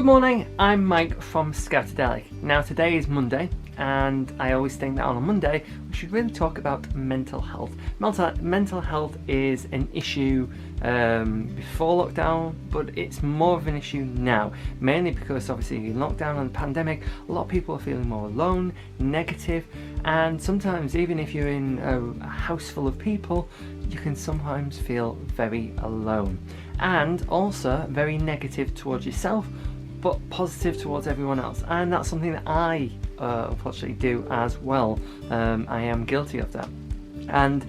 Good morning, I'm Mike from Scoutadelic. Now today is Monday, and I always think that on a Monday we should really talk about mental health. Mental health is an issue before lockdown, but it's more of an issue now, mainly because obviously in lockdown and the pandemic, a lot of people are feeling more alone, negative, and sometimes even if you're in a house full of people, you can sometimes feel very alone, and also very negative towards yourself, but positive towards everyone else. And that's something that I unfortunately do as well. I am guilty of that. And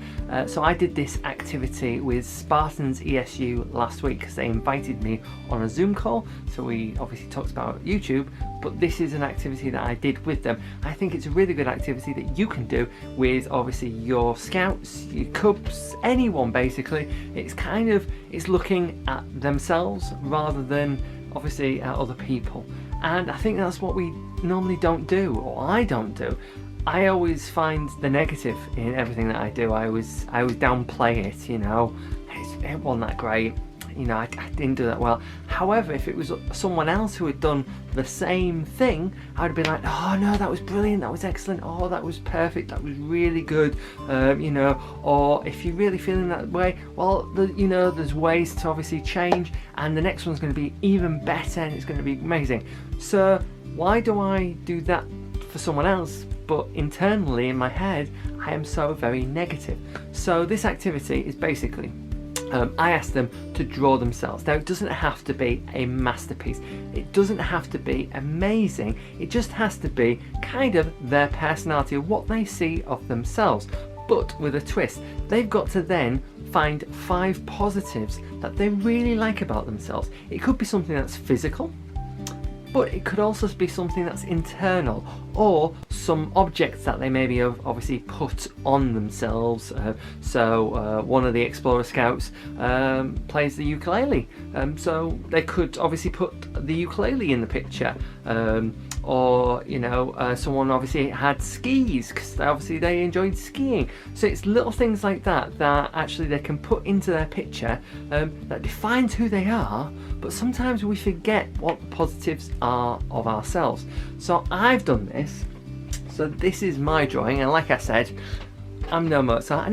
so I did this activity with Spartans ESU last week because they invited me on a Zoom call. So we obviously talked about YouTube, but this is an activity that I did with them. I think it's a really good activity that you can do with obviously your scouts, your cubs, anyone basically. It's looking at themselves rather than obviously at other people. And I think that's what we normally don't do, or I don't do. I always find the negative in everything that I do. I always downplay it, it wasn't that great, I didn't do that well. However, if it was someone else who had done the same thing, I would have been like, oh no, that was brilliant, that was excellent, oh that was perfect, that was really good, or if you're really feeling that way, well, there's ways to obviously change, and the next one's going to be even better and it's going to be amazing. So why do I do that for someone else, but internally in my head I am so very negative? So this activity is basically I asked them to draw themselves. Now it doesn't have to be a masterpiece, it doesn't have to be amazing, it just has to be kind of their personality, what they see of themselves, but with a twist. They've got to then find 5 positives that they really like about themselves. It could be something that's physical, but it could also be something that's internal, or some objects that they maybe have obviously put on themselves. So one of the Explorer Scouts plays the ukulele, so they could obviously put the ukulele in the picture. Or someone obviously had skis because obviously they enjoyed skiing. So it's little things like that that actually they can put into their picture that defines who they are, but sometimes we forget what the positives are of ourselves. So I've done this. So this is my drawing, and like I said, I'm no Mozart,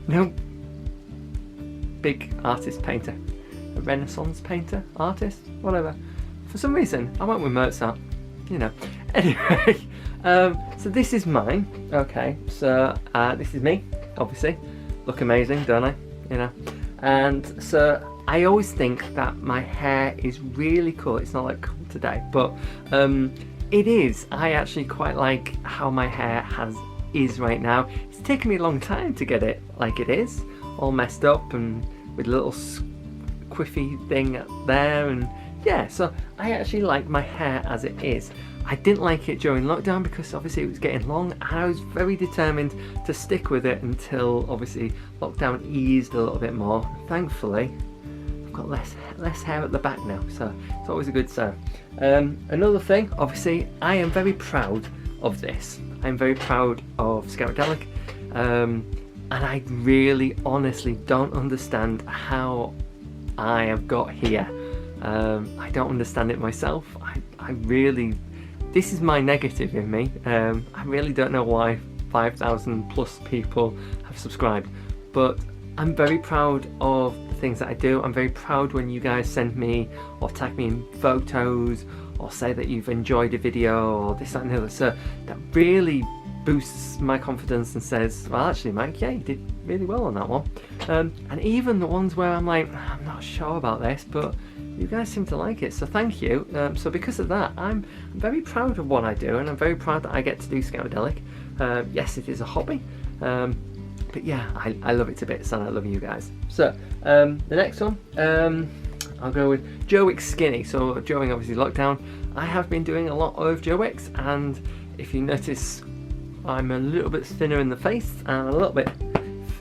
no big artist painter, a Renaissance painter, artist, whatever. For some reason, I went with Mozart, Anyway, so this is mine. Okay, so this is me, obviously. Look amazing, don't I? And so I always think that my hair is really cool. It's not like cool today, but it is. I actually quite like how my hair is right now. It's taken me a long time to get it like it is, all messed up and with a little quiffy thing there, and yeah, so I actually like my hair as it is. I didn't like it during lockdown because obviously it was getting long, and I was very determined to stick with it until obviously lockdown eased a little bit more. Thankfully, I've got less hair at the back now, so it's always a good sign. Another thing, obviously, I am very proud of this. I'm very proud of Scoutadelic, and I really honestly don't understand how I have got here. I don't understand it myself. I really, this is my negative in me. I really don't know why 5,000 plus people have subscribed, but I'm very proud of the things that I do. I'm very proud when you guys send me or tag me in photos or say that you've enjoyed a video or this, that and the other. So that really boosts my confidence and says, well actually Mike, yeah, you did really well on that one. And even the ones where I'm like, I'm not sure about this, but you guys seem to like it, so thank you. So because of that, I'm very proud of what I do, and I'm very proud that I get to do Scoutadelic. Yes, it is a hobby, but yeah, I love it to bits, and I love you guys. So the next one, I'll go with Joe Wicks Skinny. So during obviously lockdown, I have been doing a lot of Joe Wicks, and if you notice, I'm a little bit thinner in the face and a little bit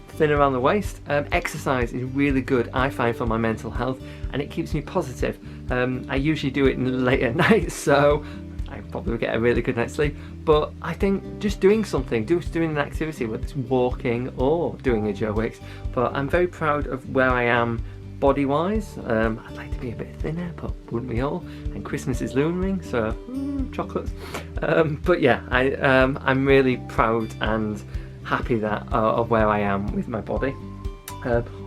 thinner around the waist. Exercise is really good, I find, for my mental health, and it keeps me positive. I usually do it late at night, so I probably get a really good night's sleep, but I think just doing something, doing an activity, whether it's walking or doing a Joe Wicks, but I'm very proud of where I am body wise, I'd like to be a bit thinner, but wouldn't we all? And Christmas is looming, so chocolates. But yeah, I'm really proud and happy that of where I am with my body.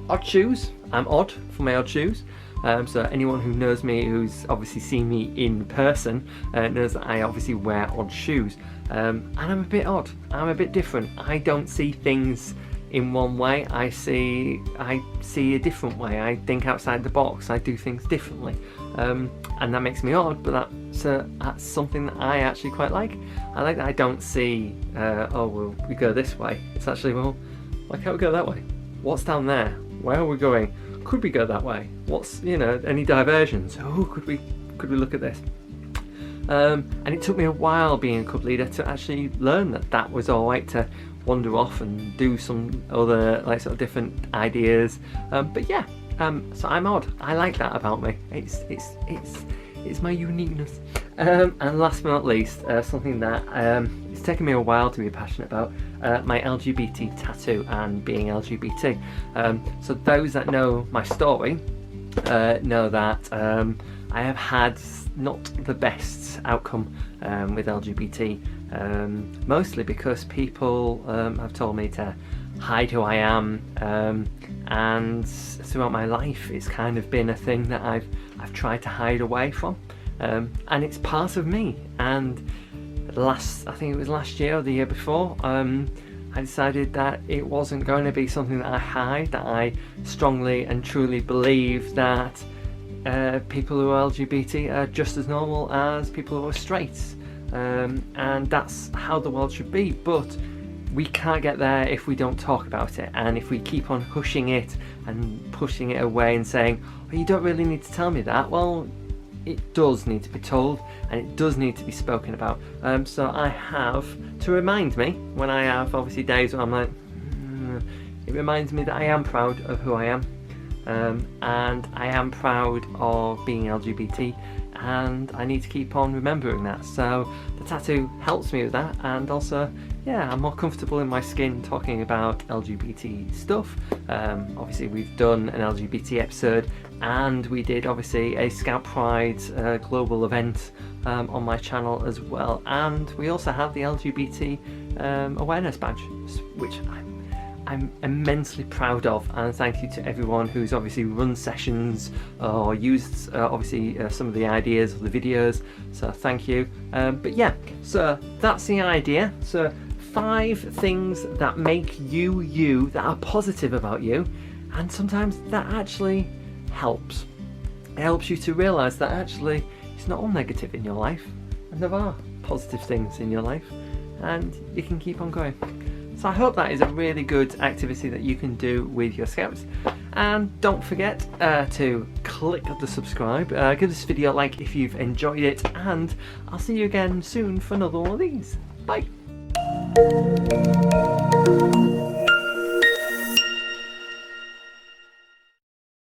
Odd shoes. I'm odd for my odd shoes. So anyone who knows me, who's obviously seen me in person, knows that I obviously wear odd shoes. And I'm a bit odd. I'm a bit different. I don't see things in one way. I see a different way. I think outside the box. I do things differently. And that makes me odd, but that's something that I actually quite like. I like that I don't see, oh, well, we go this way. It's actually, well, why can't we go that way? What's down there? Where are we going? Could we go that way? What's, any diversions? Oh, could we look at this? And it took me a while being a club leader to actually learn that was all right to wander off and do some other sort of different ideas. But yeah, so I'm odd. I like that about me. It's my uniqueness. And last but not least, something that it's taken me a while to be passionate about, my LGBT tattoo and being LGBT. So those that know my story know that I have had not the best outcome with LGBT, mostly because people have told me to hide who I am, and throughout my life it's kind of been a thing that I've tried to hide away from, and it's part of me. And I think it was last year or the year before, I decided that it wasn't going to be something that I hide, that I strongly and truly believe that people who are LGBT are just as normal as people who are straight, and that's how the world should be. But we can't get there if we don't talk about it, and if we keep on hushing it and pushing it away and saying, oh, you don't really need to tell me that. Well, it does need to be told, and it does need to be spoken about. So I have to remind me when I have obviously days where I'm like, it reminds me that I am proud of who I am, and I am proud of being LGBT, and I need to keep on remembering that. So the tattoo helps me with that, and also, yeah, I'm more comfortable in my skin talking about LGBT stuff. Obviously we've done an LGBT episode, and we did obviously a Scout Pride global event on my channel as well, and we also have the LGBT awareness badge, which I'm immensely proud of, and thank you to everyone who's obviously run sessions or used obviously some of the ideas of the videos, so thank you. But yeah, so that's the idea. So 5 things that make you you, that are positive about you, and sometimes that actually helps. It helps you to realise that actually it's not all negative in your life, and there are positive things in your life, and you can keep on going. So I hope that is a really good activity that you can do with your scouts. And don't forget to click the subscribe, give this video a like if you've enjoyed it, and I'll see you again soon for another one of these. Bye!